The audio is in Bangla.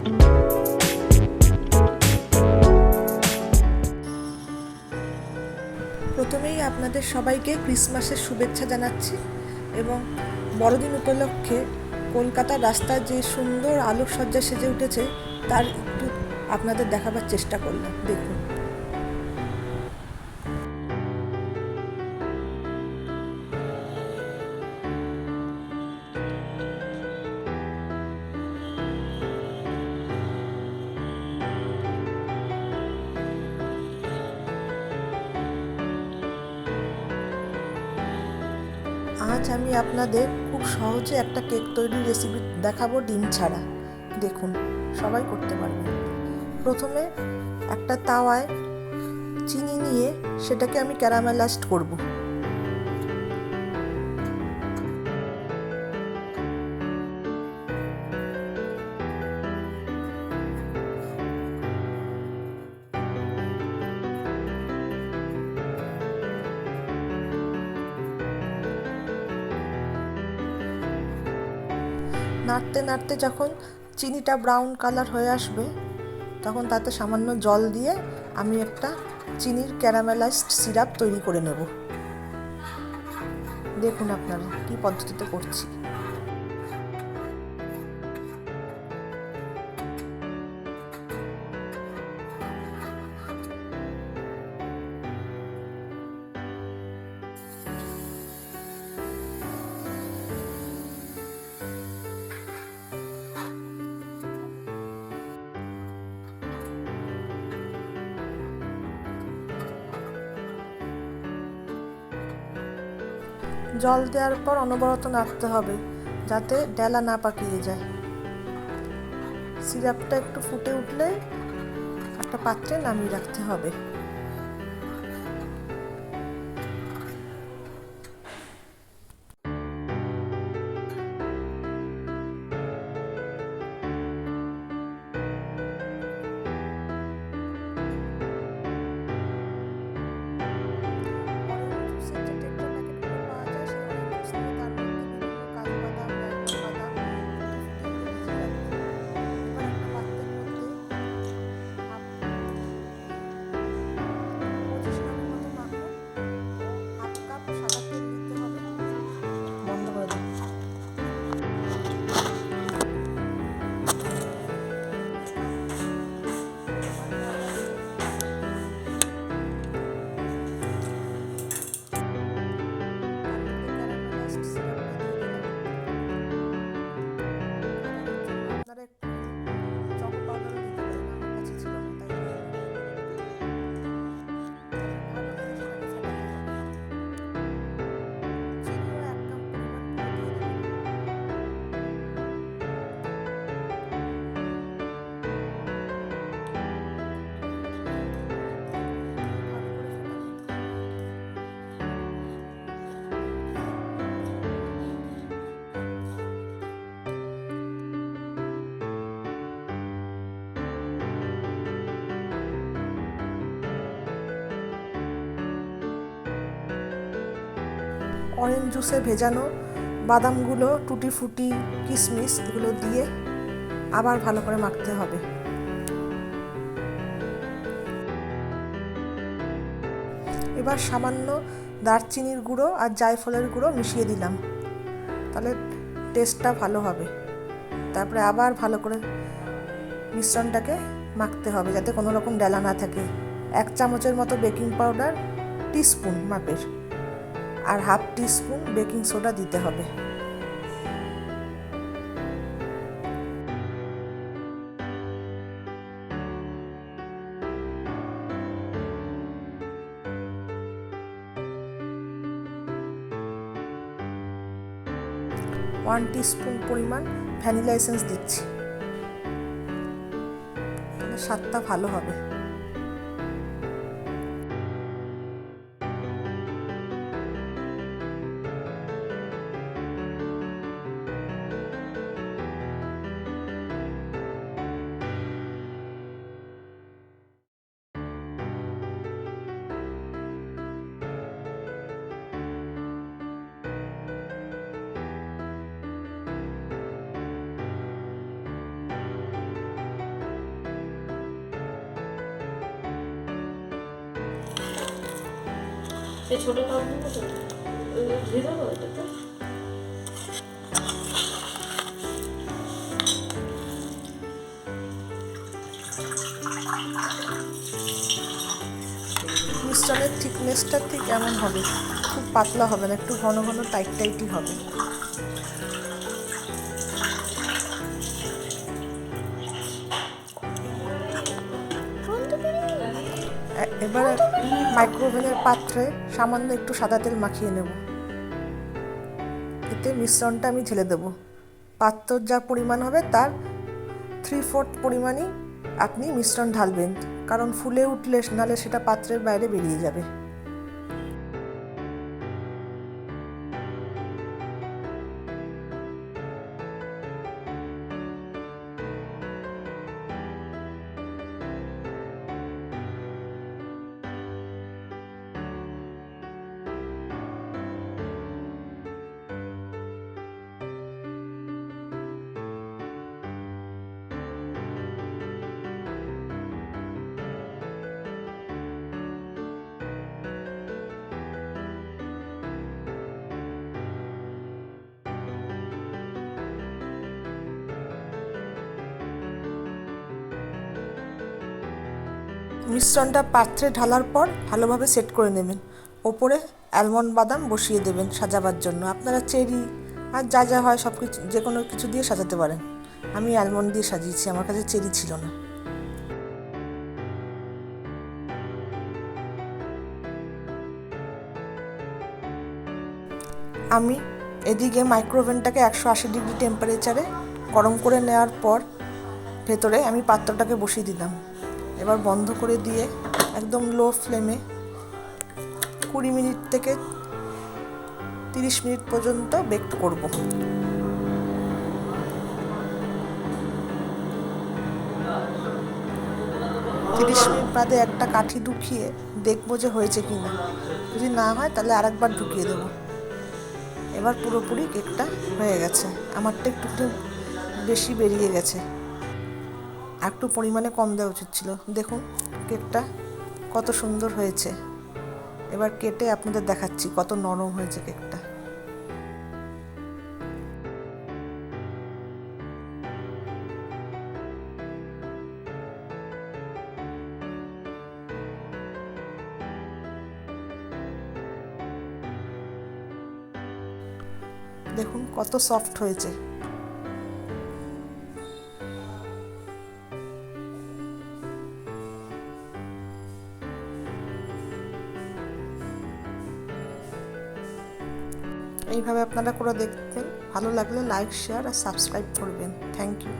প্রথমেই আপনাদের সবাইকে ক্রিসমাসের শুভেচ্ছা জানাচ্ছি এবং বড়দিন উপলক্ষে কলকাতার রাস্তায় যে সুন্দর আলোকসজ্জা সেজে উঠেছে তার একটু আপনাদের দেখাবার চেষ্টা করলাম। দেখুন, আজ আমি আপনাদের খুব সহজে একটা কেক তৈরির রেসিপি দেখাবো ডিম ছাড়া। দেখুন, সবাই করতে পারবে। প্রথমে একটা তাওয়ায় চিনি নিয়ে সেটাকে আমি ক্যারামেলাইজড করব। নাড়তে নাড়তে যখন চিনিটা ব্রাউন কালার হয়ে আসবে তখন তাতে সামান্য জল দিয়ে আমি একটা চিনির ক্যারামেলাইজড সিরাপ তৈরি করে নেব। দেখুন আপনারা কী পদ্ধতিতে করছি। জল দেওয়ার পর অনবরত নাড়তে হবে যাতে ডেলা না পাকিয়ে যায়। সিরাপটা একটু ফুটে উঠলে একটা পাত্রে নামিয়ে রাখতে হবে। অরেঞ্জ জুসে ভেজানো বাদামগুলো, টুটি ফুটি, কিশমিশ এগুলো দিয়ে আবার ভালো করে মাখতে হবে। এবার সামান্য দারচিনির গুঁড়ো আর জায়ফলের গুঁড়ো মিশিয়ে দিলাম, তাহলে টেস্টটা ভালো হবে। তারপরে আবার ভালো করে মিশ্রণটাকে মাখতে হবে যাতে কোনো রকম ডেলা না থাকে। 1 চামচের মতো বেকিং পাউডার টিস্পুন মাপের আর হাফ টিস্পুন বেকিং সোডা দিতে হবে। ওয়ান টিস্পুন পরিমাণ ভ্যানিলা এসেন্স দিচ্ছি, তাহলে স্বাদটা ভালো হবে। এই ছোট টক দেবো তো দিয়ে দেবো এটাতে। মিশ্রণের থিকনেসটা ঠিক এমন হবে, খুব পাতলা হবে না, একটু ঘন ঘন টাইট টাইটই হবে। এবার মাইক্রোওভেনের পাত্রে সামান্য একটু সাদা তেল মাখিয়ে নেব। এতে মিশ্রণটা আমি ঢেলে দেবো। পাত্রর যা পরিমাণ হবে তার 3/4 পরিমাণই আপনি মিশ্রণ ঢালবেন, কারণ ফুলে উঠলে নাহলে সেটা পাত্রের বাইরে বেরিয়ে যাবে। মিশ্রণটা পাত্রে ঢালার পর ভালোভাবে সেট করে নেবেন। ওপরে অ্যালমন্ড বাদাম বসিয়ে দেবেন সাজাবার জন্য। আপনারা চেরি আর যা যা হয় সব কিছু যে কোনো কিছু দিয়ে সাজাতে পারেন। আমি অ্যালমন্ড দিয়ে সাজিয়েছি, আমার কাছে চেরি ছিল না। আমি এদিকে মাইক্রোওভেনটাকে 180 ডিগ্রি টেম্পারেচারে গরম করে নেওয়ার পর ভেতরে আমি পাত্রটাকে বসিয়ে দিলাম। এবার বন্ধ করে দিয়ে একদম লো ফ্লেমে 20 মিনিট থেকে 30 মিনিট পর্যন্ত বেক করব। 30 মিনিট বাদে একটা কাঠি ঢুকিয়ে দেখবো যে হয়েছে কি না। যদি না হয় তাহলে আরেকবার ঢুকিয়ে দেবো। এবার পুরোপুরি কেকটা হয়ে গেছে। আমারটা একটু বেশি বেরিয়ে গেছে, একটু পরিমাণে কম দেওয়া উচিত ছিল। দেখুন কেকটা কত সুন্দর হয়েছে। এবার কেটে আপনাদের দেখাচ্ছি কত নরম হয়েছে কেকটা। দেখুন কত সফট হয়েছে। এইভাবে আপনারা করে দেখবেন। ভালো লাগলে লাইক, শেয়ার আর সাবস্ক্রাইব করবেন। Thank you.